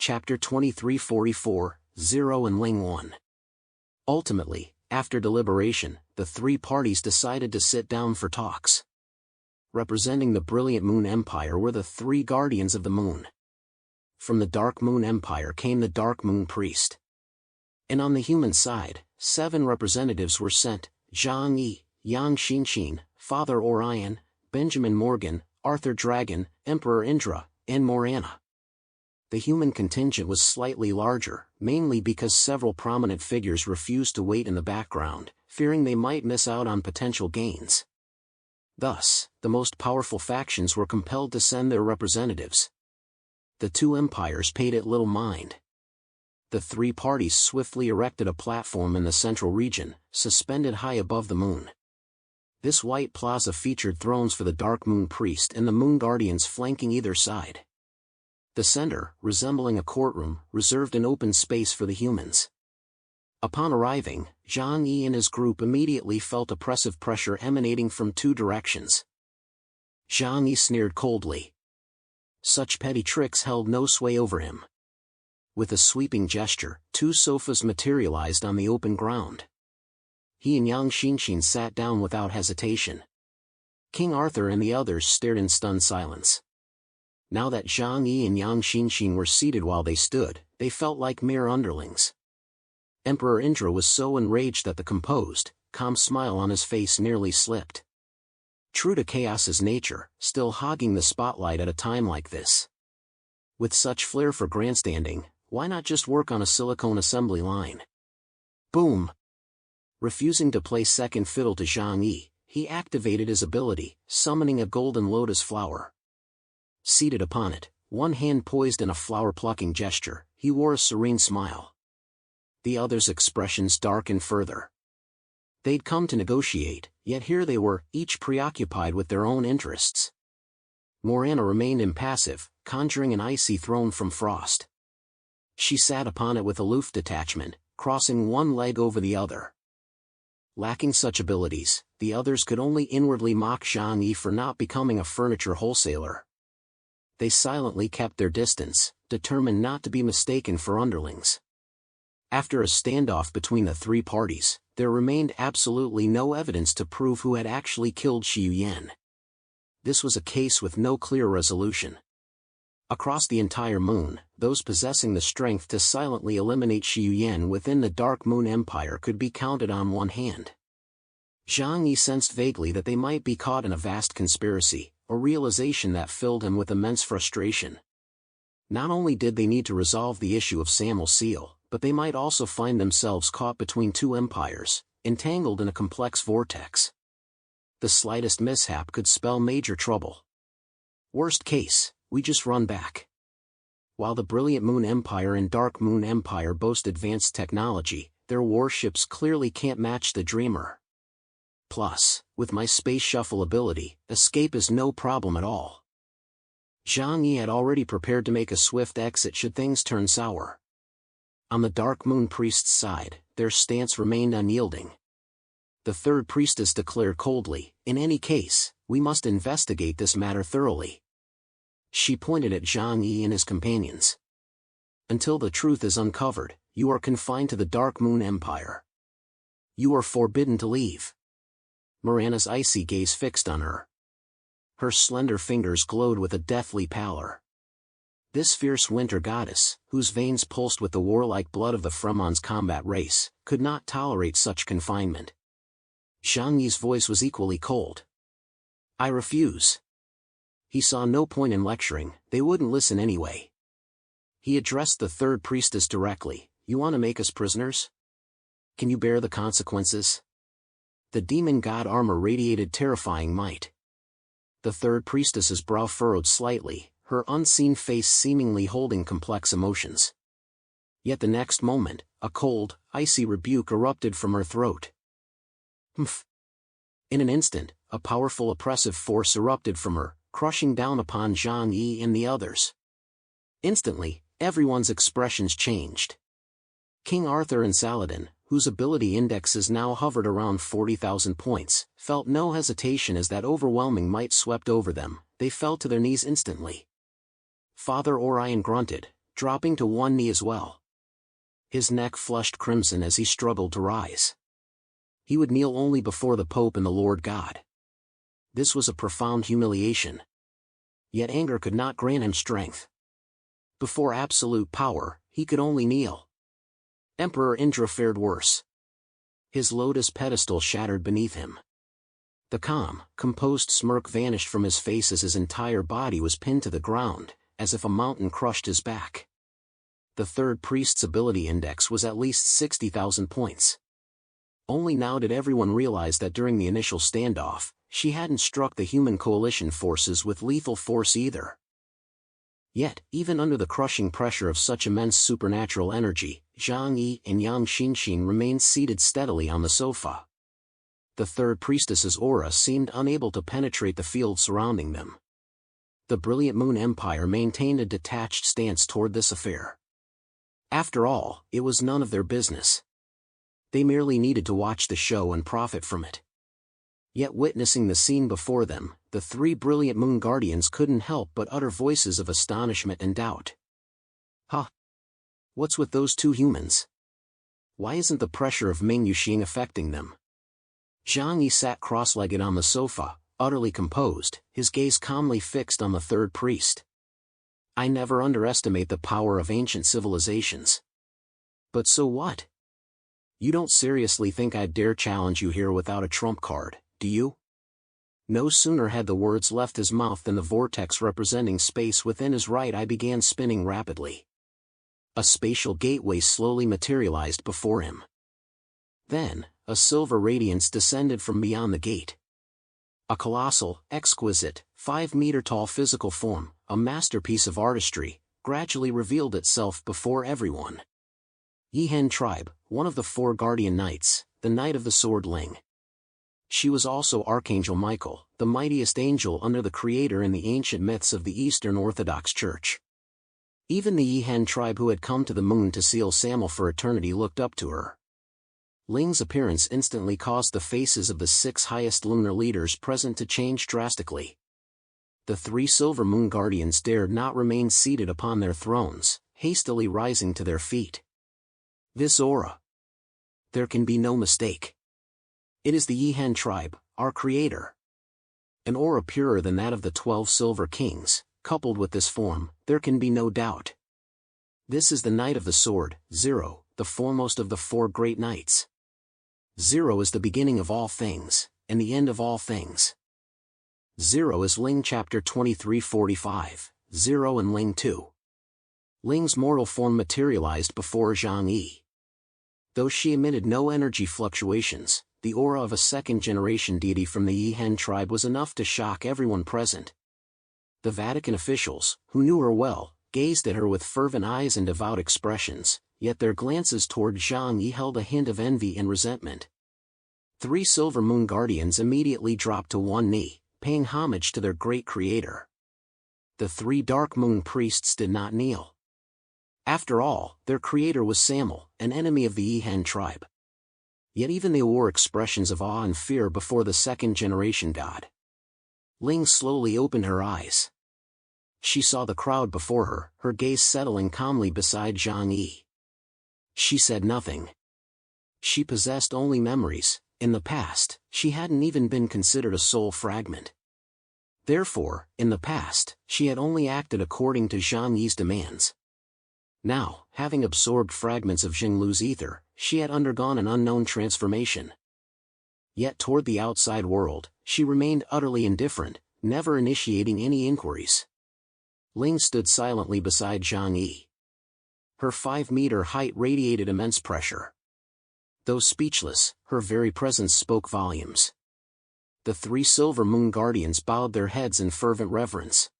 Chapter 2344, Zero and Ling 1. Ultimately, after deliberation, the three parties decided to sit down for talks. Representing the Brilliant Moon Empire were the three Guardians of the Moon. From the Dark Moon Empire came the Dark Moon Priest. And on the human side, 7 representatives were sent: Zhang Yi, Yang Xinxin, Father Orion, Benjamin Morgan, Arthur Dragon, Emperor Indra, and Morana. The human contingent was slightly larger, mainly because several prominent figures refused to wait in the background, fearing they might miss out on potential gains. Thus, the most powerful factions were compelled to send their representatives. The two empires paid it little mind. The three parties swiftly erected a platform in the central region, suspended high above the moon. This white plaza featured thrones for the Dark Moon Priest and the Moon Guardians flanking either side. The center, resembling a courtroom, reserved an open space for the humans. Upon arriving, Zhang Yi and his group immediately felt oppressive pressure emanating from 2 directions. Zhang Yi sneered coldly. Such petty tricks held no sway over him. With a sweeping gesture, 2 sofas materialized on the open ground. He and Yang Xinxin sat down without hesitation. King Arthur and the others stared in stunned silence. Now that Zhang Yi and Yang Xinxin were seated while they stood, they felt like mere underlings. Emperor Indra was so enraged that the composed, calm smile on his face nearly slipped. True to Chaos's nature, still hogging the spotlight at a time like this. With such flair for grandstanding, why not just work on a silicone assembly line? Boom! Refusing to play second fiddle to Zhang Yi, he activated his ability, summoning a golden lotus flower. Seated upon it, one hand poised in a flower-plucking gesture, he wore a serene smile. The others' expressions darkened further. They'd come to negotiate, yet here they were, each preoccupied with their own interests. Morana remained impassive, conjuring an icy throne from frost. She sat upon it with aloof detachment, crossing one leg over the other. Lacking such abilities, the others could only inwardly mock Zhang Yi for not becoming a furniture wholesaler. They silently kept their distance, determined not to be mistaken for underlings. After a standoff between the three parties, there remained absolutely no evidence to prove who had actually killed Xu Yan. This was a case with no clear resolution. Across the entire moon, those possessing the strength to silently eliminate Xu Yan within the Dark Moon Empire could be counted on one hand. Zhang Yi sensed vaguely that they might be caught in a vast conspiracy, a realization that filled him with immense frustration. Not only did they need to resolve the issue of Samuel Seal, but they might also find themselves caught between 2 empires, entangled in a complex vortex. The slightest mishap could spell major trouble. Worst case, we just run back. While the Brilliant Moon Empire and Dark Moon Empire boast advanced technology, their warships clearly can't match the Dreamer. Plus, with my space shuffle ability, escape is no problem at all. Zhang Yi had already prepared to make a swift exit should things turn sour. On the Dark Moon Priest's side, their stance remained unyielding. The third priestess declared coldly, "In any case, we must investigate this matter thoroughly." She pointed at Zhang Yi and his companions. "Until the truth is uncovered, you are confined to the Dark Moon Empire. You are forbidden to leave." Morana's icy gaze fixed on her. Her slender fingers glowed with a deathly pallor. This fierce winter goddess, whose veins pulsed with the warlike blood of the Fremon's combat race, could not tolerate such confinement. Zhang Yi's voice was equally cold. "I refuse." He saw no point in lecturing, they wouldn't listen anyway. He addressed the third priestess directly, "You want to make us prisoners? Can you bear the consequences?" The demon god armor radiated terrifying might. The third priestess's brow furrowed slightly, her unseen face seemingly holding complex emotions. Yet the next moment, a cold, icy rebuke erupted from her throat. "Humph!" In an instant, a powerful oppressive force erupted from her, crushing down upon Zhang Yi and the others. Instantly, everyone's expressions changed. King Arthur and Saladin, whose ability indexes now hovered around 40,000 points, felt no hesitation as that overwhelming might swept over them. They fell to their knees instantly. Father Orion grunted, dropping to one knee as well. His neck flushed crimson as he struggled to rise. He would kneel only before the Pope and the Lord God. This was a profound humiliation. Yet anger could not grant him strength. Before absolute power, he could only kneel. Emperor Indra fared worse. His lotus pedestal shattered beneath him. The calm, composed smirk vanished from his face as his entire body was pinned to the ground, as if a mountain crushed his back. The third priest's ability index was at least 60,000 points. Only now did everyone realize that during the initial standoff, she hadn't struck the human coalition forces with lethal force either. Yet, even under the crushing pressure of such immense supernatural energy, Zhang Yi and Yang Xinxin remained seated steadily on the sofa. The third priestess's aura seemed unable to penetrate the field surrounding them. The brilliant Moon Empire maintained a detached stance toward this affair. After all, it was none of their business. They merely needed to watch the show and profit from it. Yet witnessing the scene before them, the three brilliant Moon Guardians couldn't help but utter voices of astonishment and doubt. Huh? What's with those two humans? Why isn't the pressure of Ming Yuxing affecting them? Zhang Yi sat cross-legged on the sofa, utterly composed, his gaze calmly fixed on the third priest. I never underestimate the power of ancient civilizations. But so what? You don't seriously think I'd dare challenge you here without a trump card, do you? No sooner had the words left his mouth than the vortex representing space within his right eye began spinning rapidly. A spatial gateway slowly materialized before him. Then, a silver radiance descended from beyond the gate. A colossal, exquisite, 5-meter-tall physical form, a masterpiece of artistry, gradually revealed itself before everyone. Yihen tribe, one of the 4 guardian knights, the Knight of the Sword Ling. She was also Archangel Michael, the mightiest angel under the Creator in the ancient myths of the Eastern Orthodox Church. Even the Yihen tribe who had come to the moon to seal Samuel for eternity looked up to her. Ling's appearance instantly caused the faces of the 6 highest lunar leaders present to change drastically. The 3 silver moon guardians dared not remain seated upon their thrones, hastily rising to their feet. This aura. There can be no mistake. It is the Yihen tribe, our creator. An aura purer than that of the 12 silver kings, coupled with this form, there can be no doubt. This is the Knight of the Sword, Zero, the foremost of the 4 great knights. Zero is the beginning of all things, and the end of all things. Zero is Ling chapter 23:45, Zero and Ling 2. Ling's mortal form materialized before Zhang Yi. Though she emitted no energy fluctuations, the aura of a second-generation deity from the Yihen tribe was enough to shock everyone present. The Vatican officials, who knew her well, gazed at her with fervent eyes and devout expressions, yet their glances toward Zhang Yi held a hint of envy and resentment. 3 silver moon guardians immediately dropped to one knee, paying homage to their great creator. The 3 dark moon priests did not kneel. After all, their creator was Samuel, an enemy of the Yihen tribe. Yet even they wore expressions of awe and fear before the second-generation god. Ling slowly opened her eyes. She saw the crowd before her, her gaze settling calmly beside Zhang Yi. She said nothing. She possessed only memories. In the past, she hadn't even been considered a soul fragment. Therefore, in the past, she had only acted according to Zhang Yi's demands. Now, having absorbed fragments of Jinglu's ether, she had undergone an unknown transformation. Yet toward the outside world, she remained utterly indifferent, never initiating any inquiries. Ling stood silently beside Zhang Yi. Her 5-meter height radiated immense pressure. Though speechless, her very presence spoke volumes. The 3 silver moon guardians bowed their heads in fervent reverence.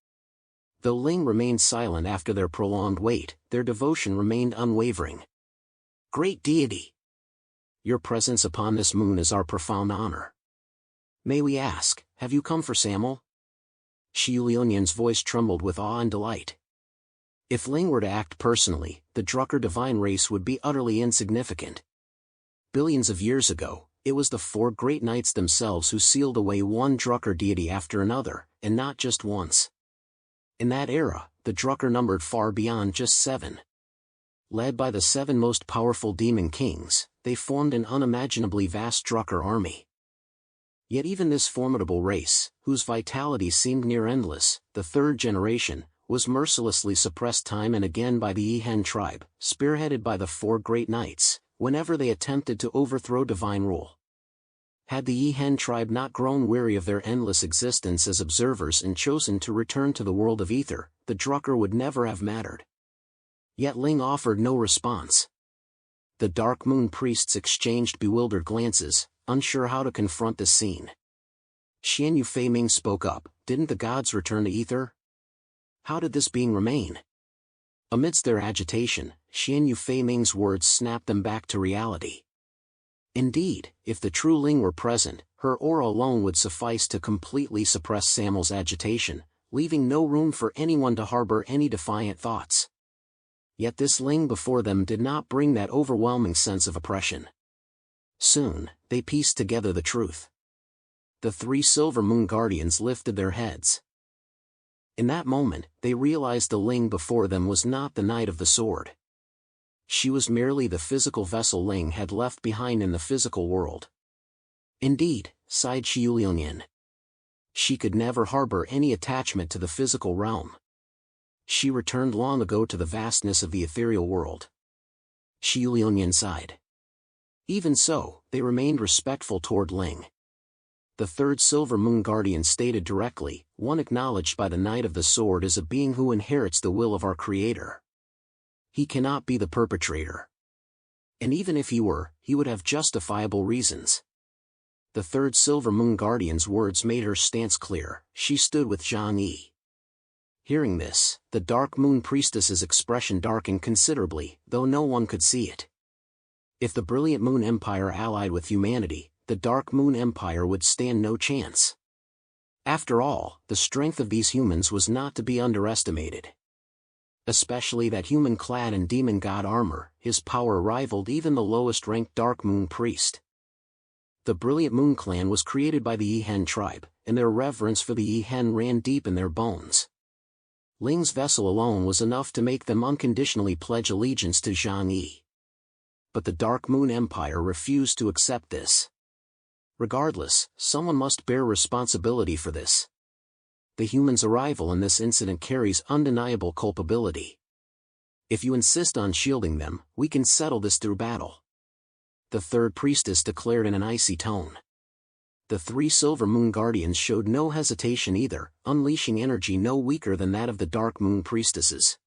Though Ling remained silent after their prolonged wait, their devotion remained unwavering. Great deity! Your presence upon this moon is our profound honor. May we ask, have you come for Samuel? Shi Liunyin's voice trembled with awe and delight. If Ling were to act personally, the Drucker divine race would be utterly insignificant. Billions of years ago, it was the 4 great knights themselves who sealed away one Drucker deity after another, and not just once. In that era, the Drucker numbered far beyond just 7. Led by the 7 most powerful demon kings, they formed an unimaginably vast Drucker army. Yet even this formidable race, whose vitality seemed near endless, the 3rd generation, was mercilessly suppressed time and again by the Yihen tribe, spearheaded by the 4 great knights, whenever they attempted to overthrow divine rule. Had the Yihen tribe not grown weary of their endless existence as observers and chosen to return to the world of ether, the Drucker would never have mattered. Yet Ling offered no response. The Dark Moon priests exchanged bewildered glances, unsure how to confront this scene. Xian Yu Feiming spoke up, "Didn't the gods return to ether? How did this being remain?" Amidst their agitation, Xian Yu Feiming's words snapped them back to reality. Indeed, if the true Ling were present, her aura alone would suffice to completely suppress Samuel's agitation, leaving no room for anyone to harbor any defiant thoughts. Yet this Ling before them did not bring that overwhelming sense of oppression. Soon, they pieced together the truth. The 3 Silver Moon Guardians lifted their heads. In that moment, they realized the Ling before them was not the Knight of the Sword. She was merely the physical vessel Ling had left behind in the physical world. Indeed, sighed Xiulian, she could never harbor any attachment to the physical realm. She returned long ago to the vastness of the ethereal world. Xiulian sighed. Even so, they remained respectful toward Ling. The 3rd Silver Moon Guardian stated directly, "One acknowledged by the Knight of the Sword is a being who inherits the will of our Creator. He cannot be the perpetrator. And even if he were, he would have justifiable reasons." The 3rd Silver Moon Guardian's words made her stance clear. She stood with Zhang Yi. Hearing this, the Dark Moon Priestess's expression darkened considerably, though no one could see it. If the Brilliant Moon Empire allied with humanity, the Dark Moon Empire would stand no chance. After all, the strength of these humans was not to be underestimated. Especially that human clad in demon god armor, his power rivaled even the lowest-ranked Dark Moon priest. The Brilliant Moon clan was created by the Yihen tribe, and their reverence for the Yihen ran deep in their bones. Ling's vessel alone was enough to make them unconditionally pledge allegiance to Zhang Yi. But the Dark Moon Empire refused to accept this. Regardless, someone must bear responsibility for this. The human's arrival in this incident carries undeniable culpability. If you insist on shielding them, we can settle this through battle," the 3rd priestess declared in an icy tone. The 3 Silver Moon Guardians showed no hesitation either, unleashing energy no weaker than that of the Dark Moon priestesses.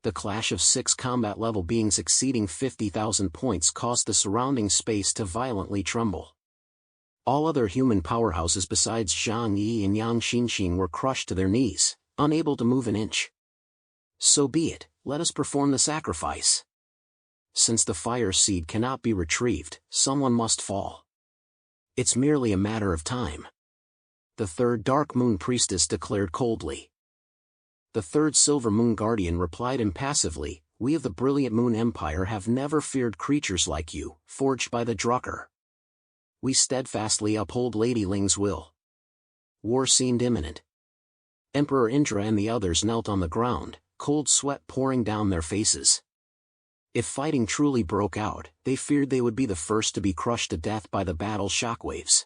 The clash of 6 combat-level beings exceeding 50,000 points caused the surrounding space to violently tremble. All other human powerhouses besides Zhang Yi and Yang Xinxin were crushed to their knees, unable to move an inch. "So be it, let us perform the sacrifice. Since the fire seed cannot be retrieved, someone must fall. It's merely a matter of time," the 3rd Dark Moon Priestess declared coldly. The 3rd Silver Moon Guardian replied impassively, "We of the Brilliant Moon Empire have never feared creatures like you, forged by the Drucker. We steadfastly uphold Lady Ling's will." War seemed imminent. Emperor Indra and the others knelt on the ground, cold sweat pouring down their faces. If fighting truly broke out, they feared they would be the first to be crushed to death by the battle shockwaves.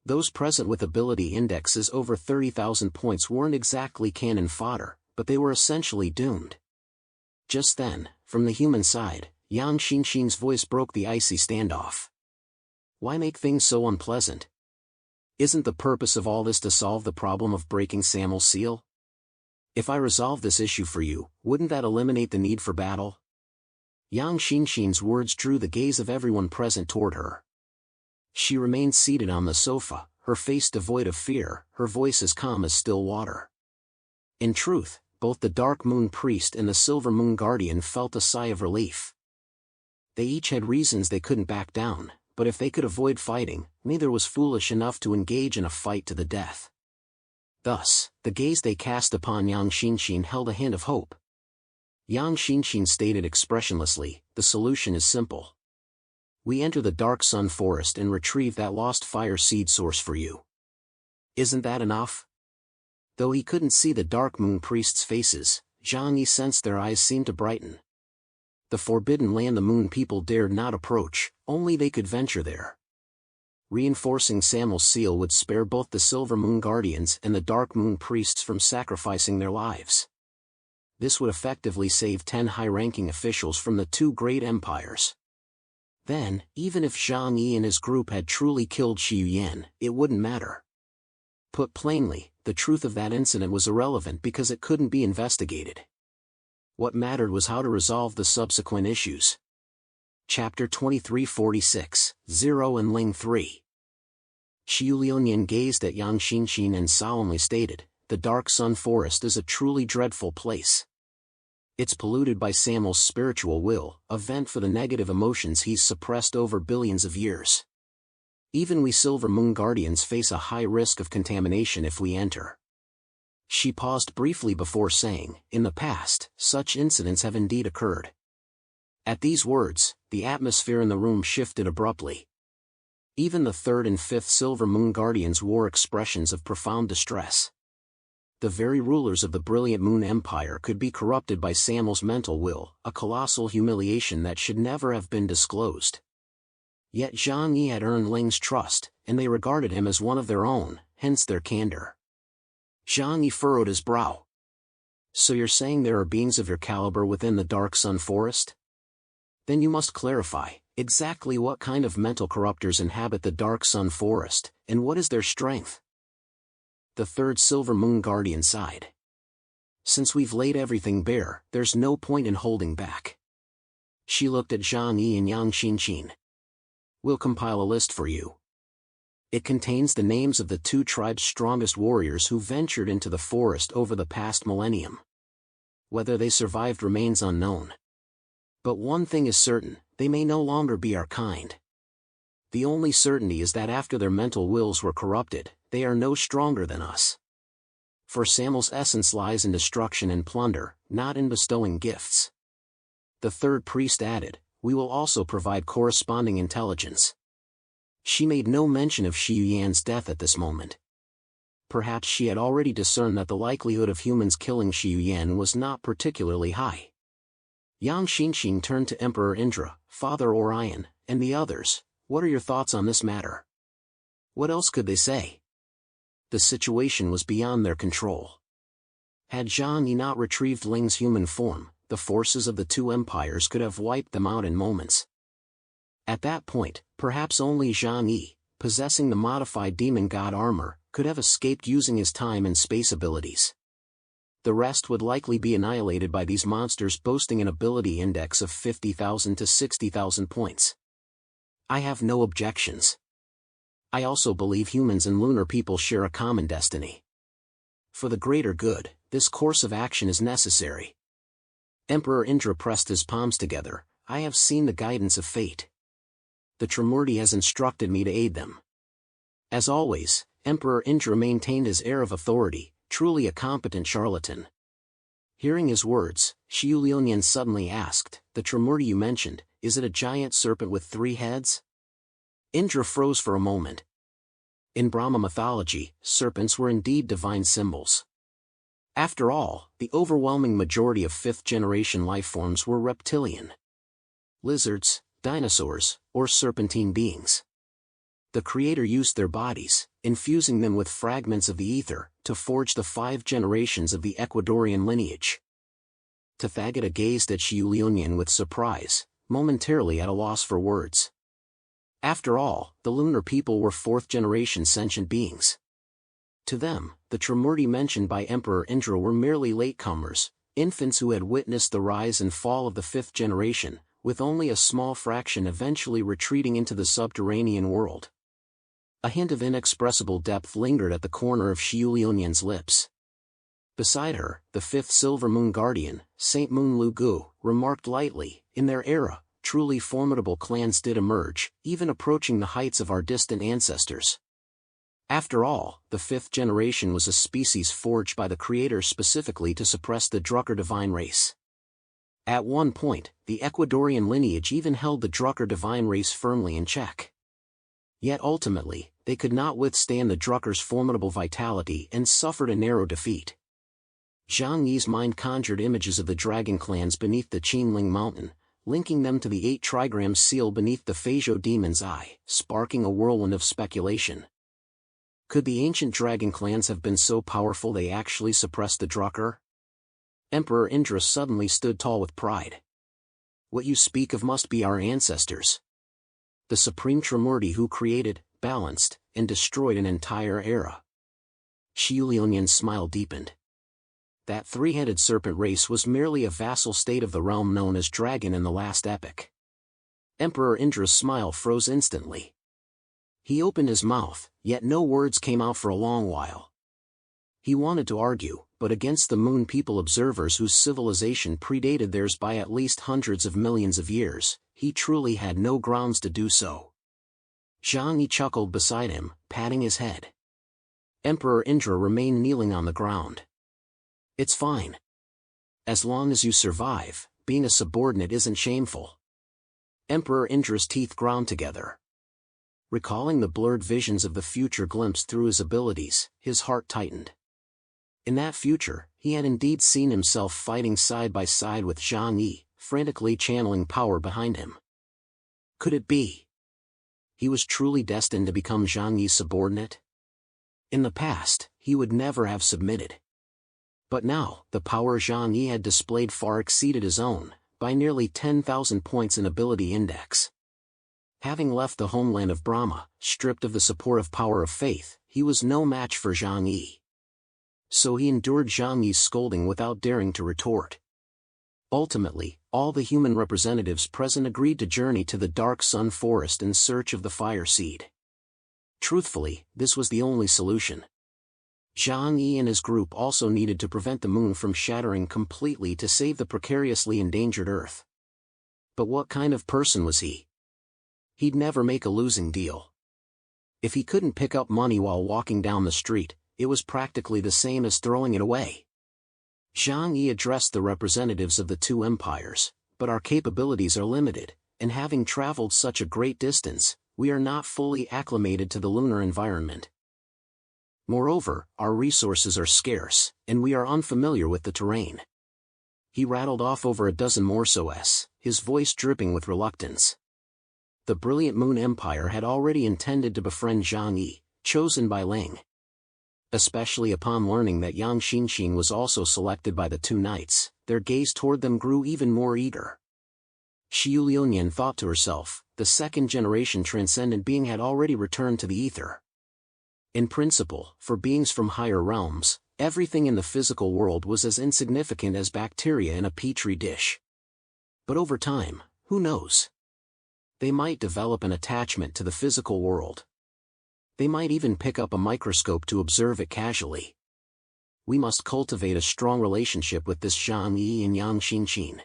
Those present with ability indexes over 30,000 points weren't exactly cannon fodder, but they were essentially doomed. Just then, from the human side, Yang Xinxin's voice broke the icy standoff. "Why make things so unpleasant? Isn't the purpose of all this to solve the problem of breaking Samuel's seal? If I resolve this issue for you, wouldn't that eliminate the need for battle?" Yang Xinxin's words drew the gaze of everyone present toward her. She remained seated on the sofa, her face devoid of fear, her voice as calm as still water. In truth, both the Dark Moon Priest and the Silver Moon Guardian felt a sigh of relief. They each had reasons they couldn't back down, but if they could avoid fighting, neither was foolish enough to engage in a fight to the death. Thus, the gaze they cast upon Yang Xinxin held a hint of hope. Yang Xinxin stated expressionlessly, "The solution is simple. We enter the Dark Sun Forest and retrieve that lost fire seed source for you. Isn't that enough?" Though he couldn't see the Dark Moon priests' faces, Zhang Yi sensed their eyes seemed to brighten. The forbidden land the Moon people dared not approach, only they could venture there. Reinforcing Samuel's seal would spare both the Silver Moon Guardians and the Dark Moon priests from sacrificing their lives. This would effectively save 10 high-ranking officials from the two great empires. Then, even if Zhang Yi and his group had truly killed Xi Yuyan, it wouldn't matter. Put plainly, the truth of that incident was irrelevant because it couldn't be investigated. What mattered was how to resolve the subsequent issues. Chapter 2346, Zero and Ling 3. Xi Yulian gazed at Yang Xinxin and solemnly stated, "The Dark Sun Forest is a truly dreadful place. It's polluted by Samuel's spiritual will, a vent for the negative emotions he's suppressed over billions of years. Even we Silver Moon Guardians face a high risk of contamination if we enter." She paused briefly before saying, "In the past, such incidents have indeed occurred." At these words, the atmosphere in the room shifted abruptly. Even the third and fifth Silver Moon Guardians wore expressions of profound distress. The very rulers of the Brilliant Moon Empire could be corrupted by Samuel's mental will, a colossal humiliation that should never have been disclosed. Yet Zhang Yi had earned Ling's trust, and they regarded him as one of their own, hence their candor. Zhang Yi furrowed his brow. "So you're saying there are beings of your caliber within the Dark Sun Forest? Then you must clarify, exactly what kind of mental corruptors inhabit the Dark Sun Forest, and what is their strength?" The third Silver Moon Guardian sighed. "Since we've laid everything bare, there's no point in holding back." She looked at Zhang Yi and Yang Xinxin. "We'll compile a list for you. It contains the names of the two tribes' strongest warriors who ventured into the forest over the past millennium. Whether they survived remains unknown. But one thing is certain, they may no longer be our kind. The only certainty is that after their mental wills were corrupted, they are no stronger than us. For Samuel's essence lies in destruction and plunder, not in bestowing gifts." The third priest added, "We will also provide corresponding intelligence." She made no mention of Xi Yuyan's death at this moment. Perhaps she had already discerned that the likelihood of humans killing Xi Yuyan was not particularly high. Yang Xinxin turned to Emperor Indra, Father Orion, and the others. "What are your thoughts on this matter?" What else could they say? The situation was beyond their control. Had Zhang Yi not retrieved Ling's human form, the forces of the two empires could have wiped them out in moments. At that point, perhaps only Zhang Yi, possessing the modified demon god armor, could have escaped using his time and space abilities. The rest would likely be annihilated by these monsters boasting an ability index of 50,000 to 60,000 points. I have no objections. I also believe humans and lunar people share a common destiny. For the greater good, this course of action is necessary. Emperor Indra pressed his palms together. "I have seen the guidance of fate. The Trimurti has instructed me to aid them." As always, Emperor Indra maintained his air of authority, truly a competent charlatan. Hearing his words, Xi Yulian suddenly asked, "The Trimurti you mentioned, is it a giant serpent with 3 heads?" Indra froze for a moment. In Brahma mythology, serpents were indeed divine symbols. After all, the overwhelming majority of 5th-generation lifeforms were reptilian. Lizards, dinosaurs, or serpentine beings. The Creator used their bodies, infusing them with fragments of the ether, to forge the 5 generations of the Ecuadorian lineage. Tathagata gazed at Xi Yulian with surprise, momentarily at a loss for words. After all, the lunar people were 4th-generation sentient beings. To them, the Trimurti mentioned by Emperor Indra were merely latecomers, infants who had witnessed the rise and fall of the 5th generation, with only a small fraction eventually retreating into the subterranean world. A hint of inexpressible depth lingered at the corner of Xi Yulian's lips. Beside her, the 5th Silver Moon Guardian, Saint Moon Lu Gu, remarked lightly, "In their era, truly formidable clans did emerge, even approaching the heights of our distant ancestors. After all, the 5th generation was a species forged by the Creator specifically to suppress the Drucker divine race. At one point, the Ecuadorian lineage even held the Drucker divine race firmly in check. Yet ultimately, they could not withstand the Drucker's formidable vitality and suffered a narrow defeat. Zhang Yi's mind conjured images of the dragon clans beneath the Qinling mountain, linking them to the 8 trigram seal beneath the Feizhou demon's eye, sparking a whirlwind of speculation. Could the ancient dragon clans have been so powerful they actually suppressed the Drucker? Emperor Indra suddenly stood tall with pride. What you speak of must be our ancestors. The supreme Trimurti who created, balanced, and destroyed an entire era. Xiulian's smile deepened. That 3-headed serpent race was merely a vassal state of the realm known as Dragon in the last epic. Emperor Indra's smile froze instantly. He opened his mouth, yet no words came out for a long while. He wanted to argue, but against the Moon People observers whose civilization predated theirs by at least hundreds of millions of years, he truly had no grounds to do so. Zhang Yi chuckled beside him, patting his head. Emperor Indra remained kneeling on the ground. It's fine. As long as you survive, being a subordinate isn't shameful. Emperor Indra's teeth ground together. Recalling the blurred visions of the future glimpsed through his abilities, his heart tightened. In that future, he had indeed seen himself fighting side by side with Zhang Yi, frantically channeling power behind him. Could it be? He was truly destined to become Zhang Yi's subordinate? In the past, he would never have submitted. But now, the power Zhang Yi had displayed far exceeded his own, by nearly 10,000 points in ability index. Having left the homeland of Brahma, stripped of the supportive power of faith, he was no match for Zhang Yi. So he endured Zhang Yi's scolding without daring to retort. Ultimately, all the human representatives present agreed to journey to the Dark Sun Forest in search of the Fire Seed. Truthfully, this was the only solution. Zhang Yi and his group also needed to prevent the moon from shattering completely to save the precariously endangered Earth. But what kind of person was he? He'd never make a losing deal. If he couldn't pick up money while walking down the street, it was practically the same as throwing it away. Zhang Yi addressed the representatives of the 2 empires, but our capabilities are limited, and having traveled such a great distance, we are not fully acclimated to the lunar environment. Moreover, our resources are scarce, and we are unfamiliar with the terrain. He rattled off over a dozen morsels, his voice dripping with reluctance. The brilliant Moon Empire had already intended to befriend Zhang Yi, chosen by Ling. Especially upon learning that Yang Xinxin was also selected by the 2 knights, their gaze toward them grew even more eager. Xiulian thought to herself, the 2nd-generation transcendent being had already returned to the ether. In principle, for beings from higher realms, everything in the physical world was as insignificant as bacteria in a petri dish. But over time, who knows? They might develop an attachment to the physical world. They might even pick up a microscope to observe it casually. We must cultivate a strong relationship with this Zhang Yi and Yang Xinxin.